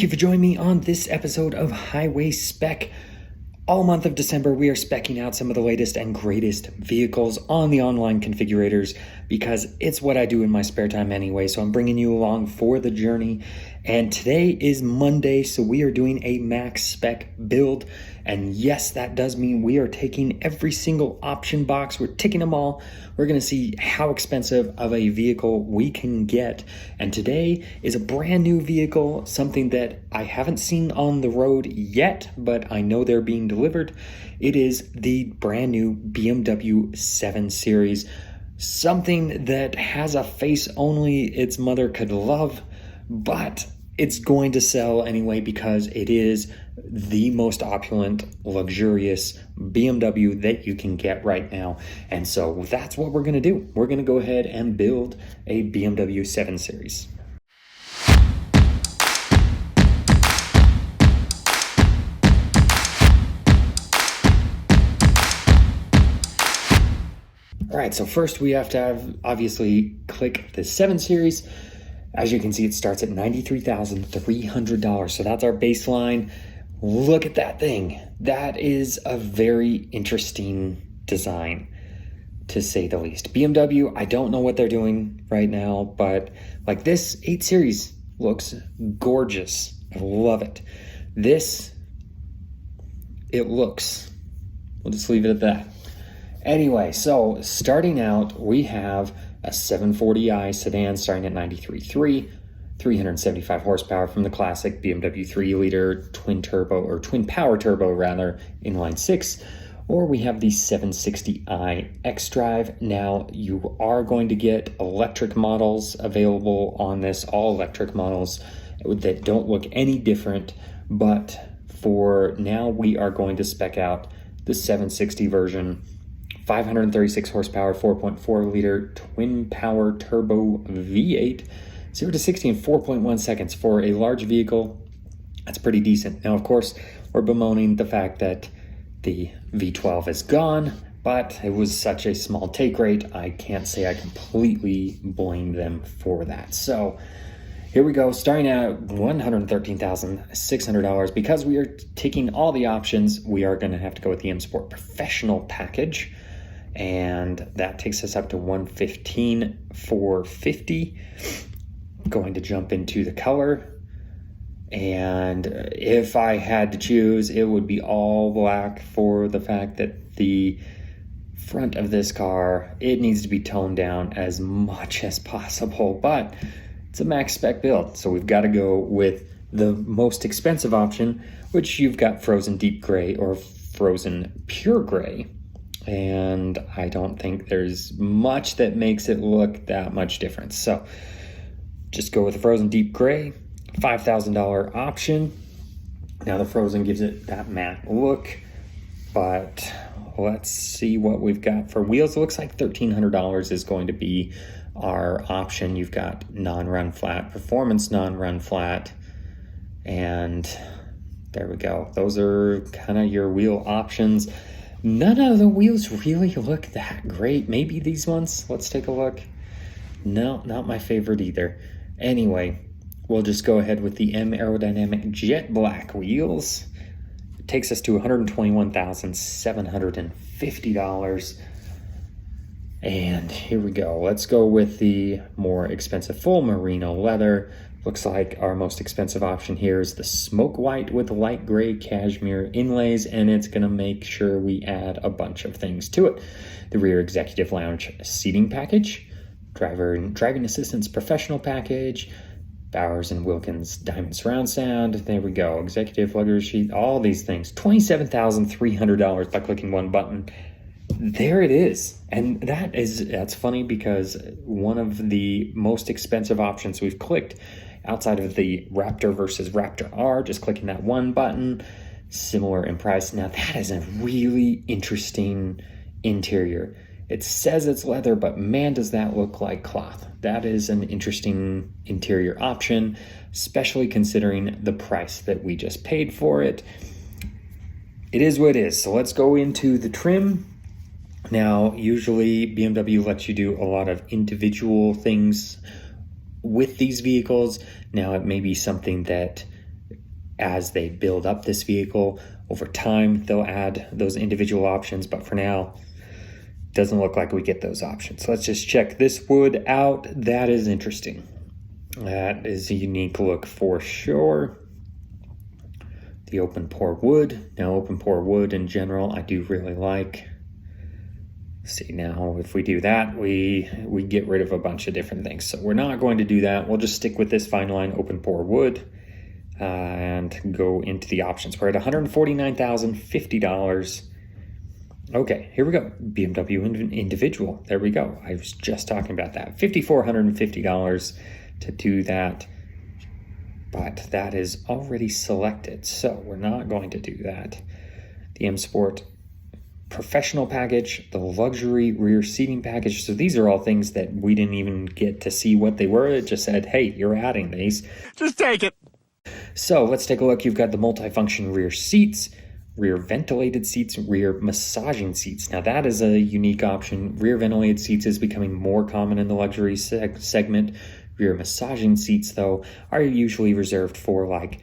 Thank you for joining me on this episode of Highway Spec. All month of December, we are speccing out some of the latest and greatest vehicles on the online configurators because it's what I do in my spare time anyway, so I'm bringing you along for the journey. And today is Monday, so we are doing a max spec build. And yes, that does mean we are taking every single option box. We're ticking them all. We're going to see how expensive of a vehicle we can get. And today is a brand new vehicle, something that I haven't seen on the road yet, but I know they're being delivered. It is the brand new BMW 7 Series, something that has a face only its mother could love, but it's going to sell anyway because it is the most opulent, luxurious BMW that you can get right now. And so that's what we're going to do. We're going to go ahead and build a BMW 7 Series. All right, so first we have to obviously click the 7 Series. As you can see, it starts at $93,300. So that's our baseline. Look at that thing. That is a very interesting design, to say the least. BMW, I don't know what they're doing right now, but like this 8 Series looks gorgeous. I love it. This, it looks, we'll just leave it at that. Anyway, so starting out, we have a 740i sedan starting at 93.3, 375 horsepower from the classic BMW 3-liter twin power turbo inline 6, or we have the 760i xDrive. Now you are going to get electric models available on this, all electric models that don't look any different, but for now we are going to spec out the 760 version. 536 horsepower, 4.4 liter twin power turbo V8, 0 to 60 in 4.1 seconds. For a large vehicle, that's pretty decent. Now, of course, we're bemoaning the fact that the V12 is gone, but it was such a small take rate, I can't say I completely blame them for that. So here we go, starting at $113,600. Because we are taking all the options, we are going to have to go with the M Sport Professional package, and that takes us up to $115,450. Going to jump into the color, and if I had to choose, it would be all black, for the fact that the front of this car, it needs to be toned down as much as possible, but it's a max spec build, so we've got to go with the most expensive option, which you've got frozen deep gray or frozen pure gray. And I don't think there's much that makes it look that much different. So just go with the frozen deep gray, $5,000 option. Now the frozen gives it that matte look, but let's see what we've got for wheels. It looks like $1,300 is going to be our option. You've got non-run flat, performance non-run flat, and there we go. Those are kind of your wheel options. None of the wheels really look that great. Maybe these ones. Let's take a look. No, not my favorite either. Anyway, we'll just go ahead with the M Aerodynamic Jet Black wheels. It takes us to $121,750. And here we go. Let's go with the more expensive full merino leather. Looks like our most expensive option here is the smoke white with light gray cashmere inlays, and it's going to make sure we add a bunch of things to it. The rear executive lounge seating package, driver and driving assistance professional package, Bowers & Wilkins diamond surround sound. There we go. Executive luggage sheet, all these things. $27,300 by clicking one button. There it is. And that's funny because one of the most expensive options we've clicked outside of the Raptor versus Raptor R, just clicking that one button, similar in price. Now that is a really interesting interior. It says it's leather, but man, does that look like cloth. That is an interesting interior option, especially considering the price that we just paid for it. It is what it is. So let's go into the trim. Now, usually BMW lets you do a lot of individual things with these vehicles. Now, it may be something that as they build up this vehicle. Over time, they'll add those individual options, but for now, doesn't look like we get those options. Let's just check this wood out. That is interesting. That is a unique look for sure. The open pore wood. Now, open pore wood in general, I do really like. See, now if we do that, we get rid of a bunch of different things. So we're not going to do that. We'll just stick with this fine line open pore wood and go into the options. We're at $149,050. Okay, here we go. BMW individual. There we go. I was just talking about that. $5,450 to do that. But that is already selected, so we're not going to do that. The M Sport professional package, the luxury rear seating package. So these are all things that we didn't even get to see what they were. It just said, hey, you're adding these. Just take it. So let's take a look. You've got the multifunction rear seats, rear ventilated seats, rear massaging seats. Now that is a unique option. Rear ventilated seats is becoming more common in the luxury segment. Rear massaging seats, though, are usually reserved for like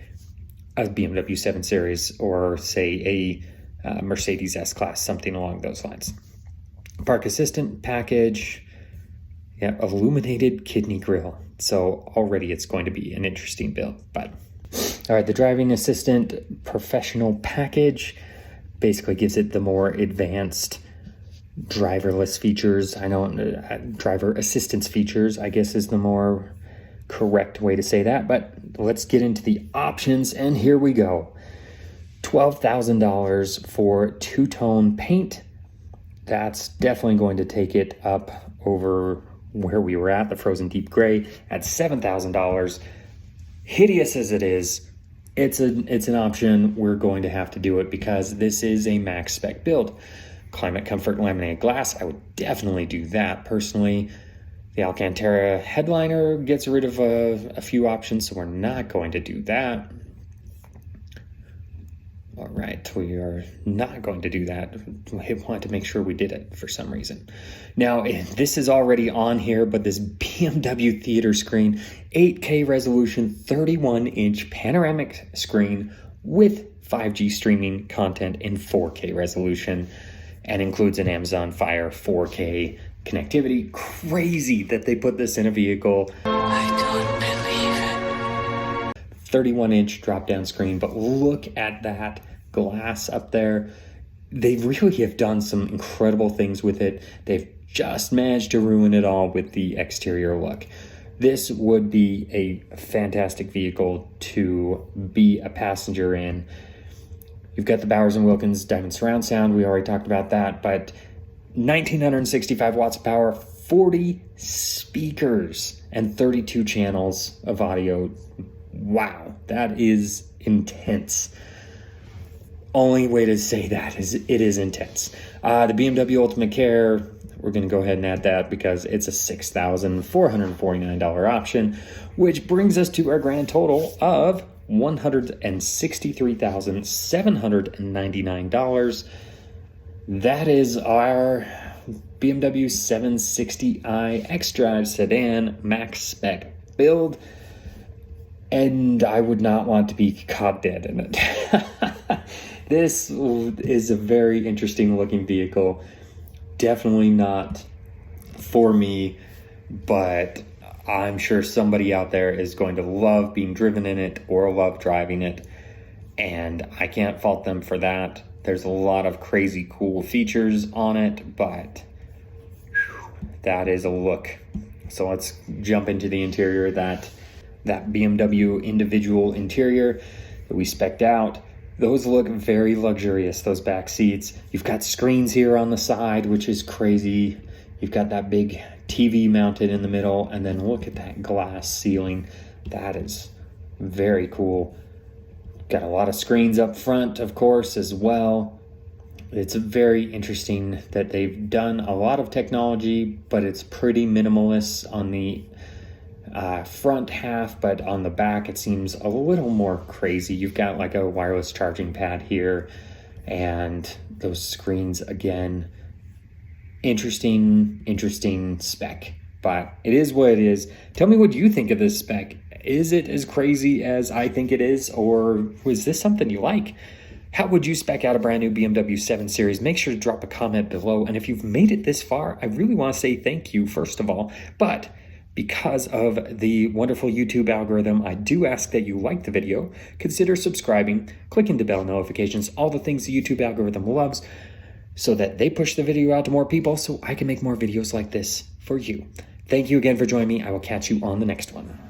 a BMW 7 Series or say a Mercedes S-Class, something along those lines. Park assistant package, yeah, illuminated kidney grille. So already it's going to be an interesting build. But all right, the driving assistant professional package basically gives it the more advanced driverless features. I know driver assistance features, I guess, is the more correct way to say that. But let's get into the options, and here we go. $12,000 for two-tone paint. That's definitely going to take it up over where we were at, the frozen deep gray, at $7,000. Hideous as it is, it's an option. We're going to have to do it because this is a max spec build. Climate comfort laminated glass, I would definitely do that personally. The Alcantara headliner gets rid of a few options, so we're not going to do that. All right, we are not going to do that. We wanted to make sure we did it for some reason. Now, this is already on here, but this BMW theater screen, 8K resolution, 31-inch panoramic screen with 5G streaming content in 4K resolution, and includes an Amazon Fire 4K connectivity. Crazy that they put this in a vehicle. I don't believe it. 31-inch drop-down screen, but look at that glass up there. They really have done some incredible things with it. They've just managed to ruin it all with the exterior look. This would be a fantastic vehicle to be a passenger in. You've got the Bowers & Wilkins Diamond Surround Sound. We already talked about that, but 1,965 watts of power, 40 speakers, and 32 channels of audio. Wow, that is intense. Only way to say that is it is intense. The BMW Ultimate Care, we're going to go ahead and add that because it's a $6,449 option, which brings us to our grand total of $163,799. That is our BMW 760i xDrive sedan max spec build, and I would not want to be caught dead in it. This is a very interesting looking vehicle. Definitely not for me, but I'm sure somebody out there is going to love being driven in it or love driving it, and I can't fault them for that. There's a lot of crazy cool features on it, but that is a look. So let's jump into the interior. That BMW individual interior that we spec'd out. Those look very luxurious, those back seats. You've got screens here on the side, which is crazy. You've got that big TV mounted in the middle, and then look at that glass ceiling. That is very cool. Got a lot of screens up front, of course, as well. It's very interesting that they've done a lot of technology, but it's pretty minimalist on the front half, but on the back it seems a little more crazy. You've got like a wireless charging pad here, and those screens again. Interesting spec, but it is what it is. Tell me what you think of this spec Is it as crazy as I think it is, or was this something you like? How would you spec out a brand new BMW 7 Series? Make sure to drop a comment below. And if you've made it this far, I really want to say thank you, first of all. But because of the wonderful YouTube algorithm, I do ask that you like the video, consider subscribing, clicking the bell notifications, all the things the YouTube algorithm loves, so that they push the video out to more people so I can make more videos like this for you. Thank you again for joining me. I will catch you on the next one.